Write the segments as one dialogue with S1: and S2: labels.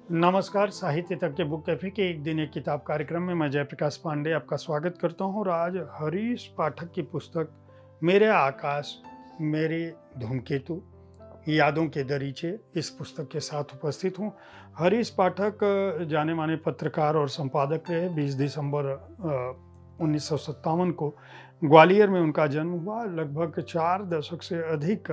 S1: नमस्कार, साहित्य तक के बुक कैफे के एक दिन एक किताब कार्यक्रम में मैं जयप्रकाश पांडे आपका स्वागत करता हूं और आज हरीश पाठक की पुस्तक मेरे आकाश मेरे धूमकेतु यादों के दरीचे इस पुस्तक के साथ उपस्थित हूं। हरीश पाठक जाने माने पत्रकार और संपादक रहे। 20 दिसंबर 1957 को ग्वालियर में उनका जन्म हुआ। लगभग 4 दशक से अधिक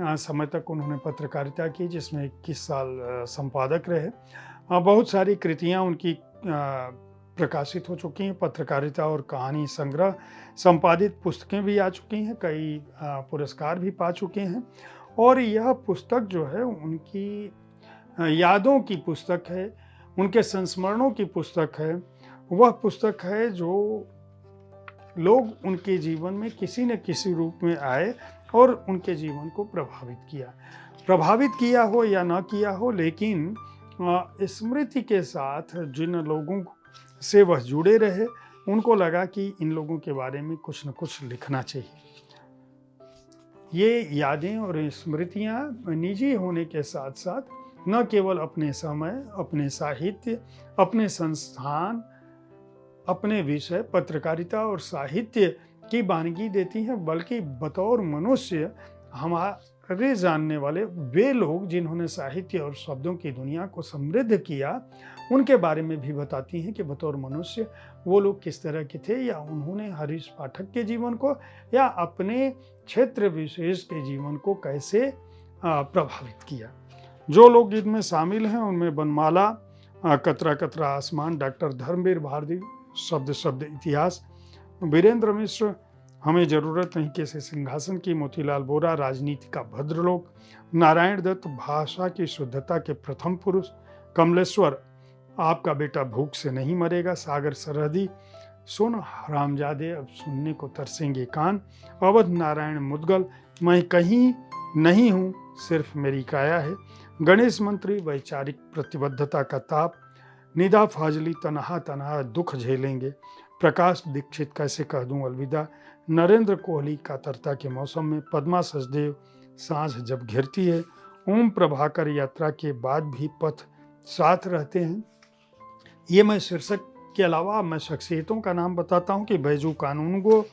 S1: समय तक उन्होंने पत्रकारिता की, जिसमें 21 साल संपादक रहे। बहुत सारी कृतियाँ उनकी प्रकाशित हो चुकी हैं। पत्रकारिता और कहानी संग्रह संपादित पुस्तकें भी आ चुकी हैं, कई पुरस्कार भी पा चुके हैं। और यह पुस्तक जो है उनकी यादों की पुस्तक है, उनके संस्मरणों की पुस्तक है। वह पुस्तक है जो लोग उनके जीवन में किसी न किसी रूप में आए और उनके जीवन को प्रभावित किया हो या ना किया हो, लेकिन स्मृति के साथ जिन लोगों से वह जुड़े रहे उनको लगा कि इन लोगों के बारे में कुछ न कुछ लिखना चाहिए। ये यादें और स्मृतियाँ निजी होने के साथ साथ न केवल अपने समय, अपने साहित्य, अपने संस्थान, अपने विषय पत्रकारिता और साहित्य की वानगी देती हैं, बल्कि बतौर मनुष्य हमारे जानने वाले वे लोग जिन्होंने साहित्य और शब्दों की दुनिया को समृद्ध किया, उनके बारे में भी बताती हैं कि बतौर मनुष्य वो लोग किस तरह के थे, या उन्होंने हरीश पाठक के जीवन को या अपने क्षेत्र विशेष के जीवन को कैसे प्रभावित किया। जो लोग इनमें शामिल हैं उनमें बनमाला, कतरा कतरा आसमान, डॉक्टर धर्मवीर भारती, शब्द शब्द इतिहास, वीरेंद्र मिश्र, हमें जरूरत नहीं किसी सिंहासन की, मोतीलाल वोरा, राजनीति का भद्रलोक, नारायण दत्त, भाषा की शुद्धता के प्रथम पुरुष, कमलेश्वर, आपका बेटा भूख से नहीं मरेगा, सागर सरहदी, सुन हरामजादे अब सुनने को तरसेंगे कान, अवध नारायण मुदगल, मैं कहीं नहीं हूँ सिर्फ मेरी काया है, गणेश मंत्री, वैचारिक प्रतिबद्धता का ताप, निदा फाजली, तनहा तनहा दुख झेलेंगे, प्रकाश दीक्षित, कैसे कह दूं अलविदा, नरेंद्र कोहली, कातरता के मौसम में, पद्मा सचदेव, सांझ जब घिरती है, ओम प्रभाकर, यात्रा के बाद भी पथ साथ रहते हैं। ये मैं शीर्षक के अलावा मैं शख्सियतों का नाम बताता हूँ कि बैजू कानूनगो,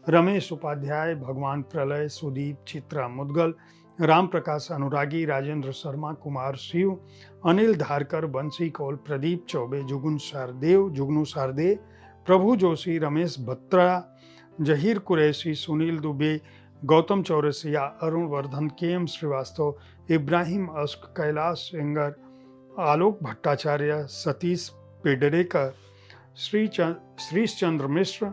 S1: रमेश उपाध्याय, भगवान प्रलय, सुदीप, चित्रा मुदगल, राम प्रकाश अनुरागी, राजेंद्र शर्मा, कुमार शिव, अनिल धारकर, बंसी कौल, प्रदीप चौबे, जुगनू शारदे, प्रभु जोशी, रमेश बत्रा, जहीर कुरैशी, सुनील दुबे, गौतम चौरसिया, अरुण वर्धन, के.एम. श्रीवास्तव, इब्राहिम अश्क, कैलाश सेंगर, आलोक भट्टाचार्य, सतीश पेडरेकर, श्रीश चंद्र मिश्र,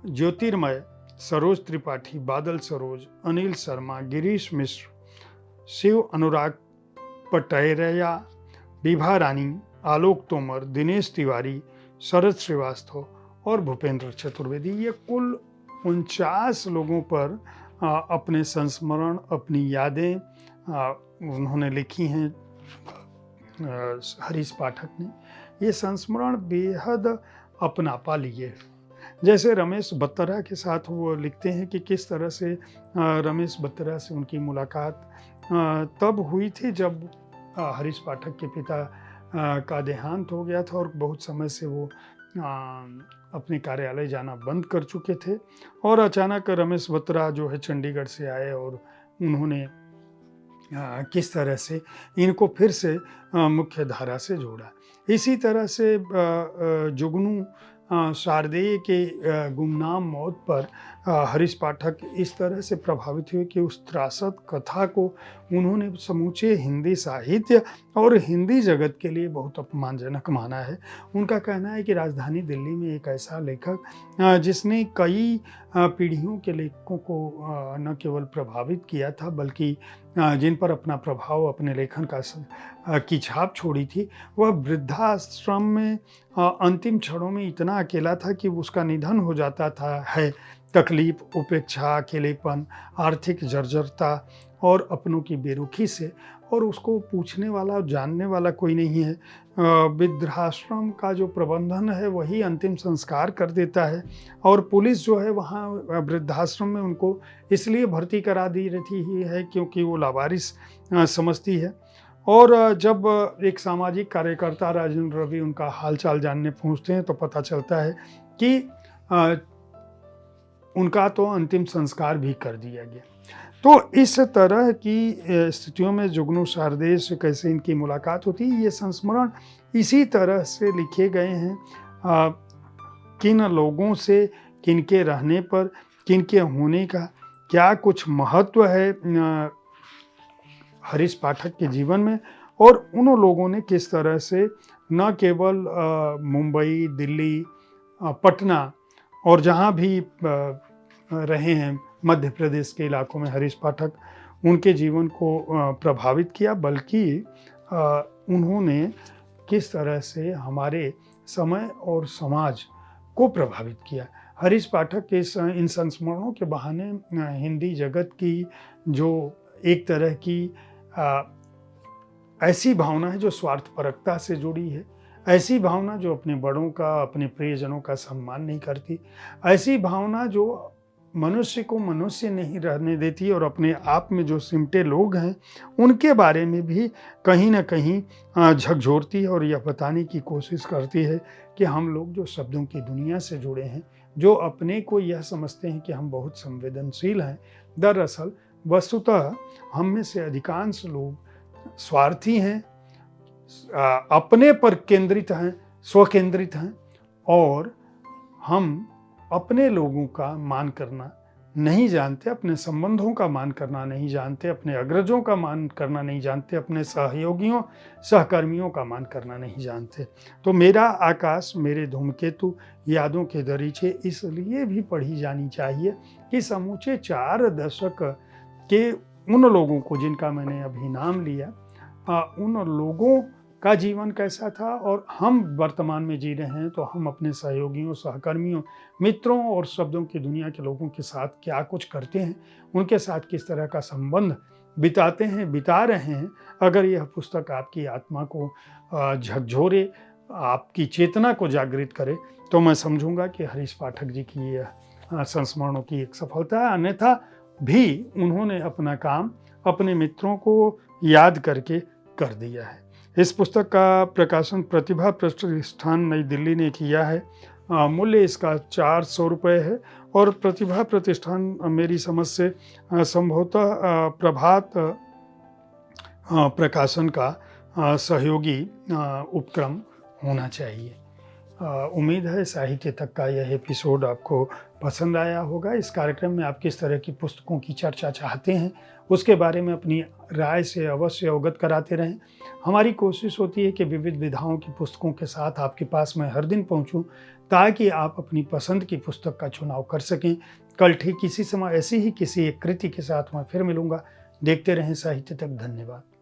S1: ज्योतिर्मय, सरोज त्रिपाठी, बादल सरोज, अनिल शर्मा, गिरीश मिश्र, शिव अनुराग पटैरिया, विभा रानी, आलोक तोमर, दिनेश तिवारी, शरद श्रीवास्तव और भूपेंद्र चतुर्वेदी। ये कुल 49 लोगों पर अपने संस्मरण, अपनी यादें उन्होंने लिखी हैं हरीश पाठक ने। ये संस्मरण बेहद अपनापा लिए। जैसे रमेश बत्रा के साथ वो लिखते हैं कि किस तरह से रमेश बत्रा से उनकी मुलाकात तब हुई थी जब हरीश पाठक के पिता का देहांत हो गया था और बहुत समय से वो अपने कार्यालय जाना बंद कर चुके थे, और अचानक रमेश बत्रा जो है चंडीगढ़ से आए और उन्होंने किस तरह से इनको फिर से मुख्य धारा से जोड़ा। इसी तरह से जुगनू शारदेय के गुमनाम मौत पर हरीश पाठक इस तरह से प्रभावित हुए कि उस त्रासद कथा को उन्होंने समूचे हिंदी साहित्य और हिंदी जगत के लिए बहुत अपमानजनक माना है। उनका कहना है कि राजधानी दिल्ली में एक ऐसा लेखक जिसने कई पीढ़ियों के लेखकों को न केवल प्रभावित किया था, बल्कि जिन पर अपना प्रभाव, अपने लेखन की छाप छोड़ी थी, वह वृद्धाश्रम में अंतिम क्षणों में इतना अकेला था कि उसका निधन हो जाता था। तकलीफ, उपेक्षा, अकेलेपन, आर्थिक जर्जरता और अपनों की बेरुखी से, और उसको पूछने वाला और जानने वाला कोई नहीं है। वृद्धाश्रम का जो प्रबंधन है वही अंतिम संस्कार कर देता है, और पुलिस जो है वहाँ वृद्धाश्रम में उनको इसलिए भर्ती करा दी रहती है क्योंकि वो लावारिस समझती है। और जब एक सामाजिक कार्यकर्ता राजेंद्र रवि उनका हालचाल जानने पहुंचते हैं तो पता चलता है कि अ, उनका तो अंतिम संस्कार भी कर दिया गया। तो इस तरह की स्थितियों में जुगनू शारदेय से कैसे इनकी मुलाकात होती है, ये संस्मरण इसी तरह से लिखे गए हैं। किन लोगों से, किनके रहने पर, किनके होने का क्या कुछ महत्व है हरीश पाठक के जीवन में, और उन लोगों ने किस तरह से न केवल मुंबई, दिल्ली, पटना और जहाँ भी रहे हैं मध्य प्रदेश के इलाकों में हरीश पाठक, उनके जीवन को प्रभावित किया, बल्कि उन्होंने किस तरह से हमारे समय और समाज को प्रभावित किया। हरीश पाठक के इन संस्मरणों के बहाने हिंदी जगत की जो एक तरह की ऐसी भावना है जो स्वार्थपरकता से जुड़ी है, ऐसी भावना जो अपने बड़ों का, अपने प्रियजनों का सम्मान नहीं करती, ऐसी भावना जो मनुष्य को मनुष्य नहीं रहने देती और अपने आप में जो सिमटे लोग हैं उनके बारे में भी कहीं ना कहीं झकझोरती है और यह बताने की कोशिश करती है कि हम लोग जो शब्दों की दुनिया से जुड़े हैं, जो अपने को यह समझते हैं कि हम बहुत संवेदनशील हैं, दरअसल वस्तुतः हम में से अधिकांश लोग स्वार्थी हैं, अपने पर केंद्रित हैं, स्वकेंद्रित हैं, और हम अपने लोगों का मान करना नहीं जानते, अपने संबंधों का मान करना नहीं जानते, अपने अग्रजों का मान करना नहीं जानते, अपने सहयोगियों, सहकर्मियों का मान करना नहीं जानते। तो मेरा आकाश मेरे धूमकेतु यादों के दरीचे इसलिए भी पढ़ी जानी चाहिए कि समूचे 4 दशक के उन लोगों को जिनका मैंने अभी नाम लिया, उन लोगों का जीवन कैसा था और हम वर्तमान में जी रहे हैं तो हम अपने सहयोगियों, सहकर्मियों, मित्रों और शब्दों की दुनिया के लोगों के साथ क्या कुछ करते हैं, उनके साथ किस तरह का संबंध बिताते हैं, बिता रहे हैं। अगर यह पुस्तक आपकी आत्मा को झकझोरे, आपकी चेतना को जागृत करे, तो मैं समझूंगा कि हरीश पाठक जी की यह संस्मरणों की एक सफलता है। अन्यथा भी उन्होंने अपना काम अपने मित्रों को याद करके कर दिया है। इस पुस्तक का प्रकाशन प्रतिभा प्रतिष्ठान नई दिल्ली ने किया है। मूल्य इसका 400 रुपये है और प्रतिभा प्रतिष्ठान मेरी समझ से संभवतः प्रभात प्रकाशन का सहयोगी उपक्रम होना चाहिए। उम्मीद है साहित्य तक का यह एपिसोड आपको पसंद आया होगा। इस कार्यक्रम में आप किस तरह की पुस्तकों की चर्चा चाहते हैं, उसके बारे में अपनी राय से अवश्य अवगत कराते रहें। हमारी कोशिश होती है कि विविध विधाओं की पुस्तकों के साथ आपके पास मैं हर दिन पहुंचूं, ताकि आप अपनी पसंद की पुस्तक का चुनाव कर सकें। कल ठीक इसी समय ऐसी ही किसी एक कृति के साथ मैं फिर मिलूंगा। देखते रहें साहित्य तक। धन्यवाद।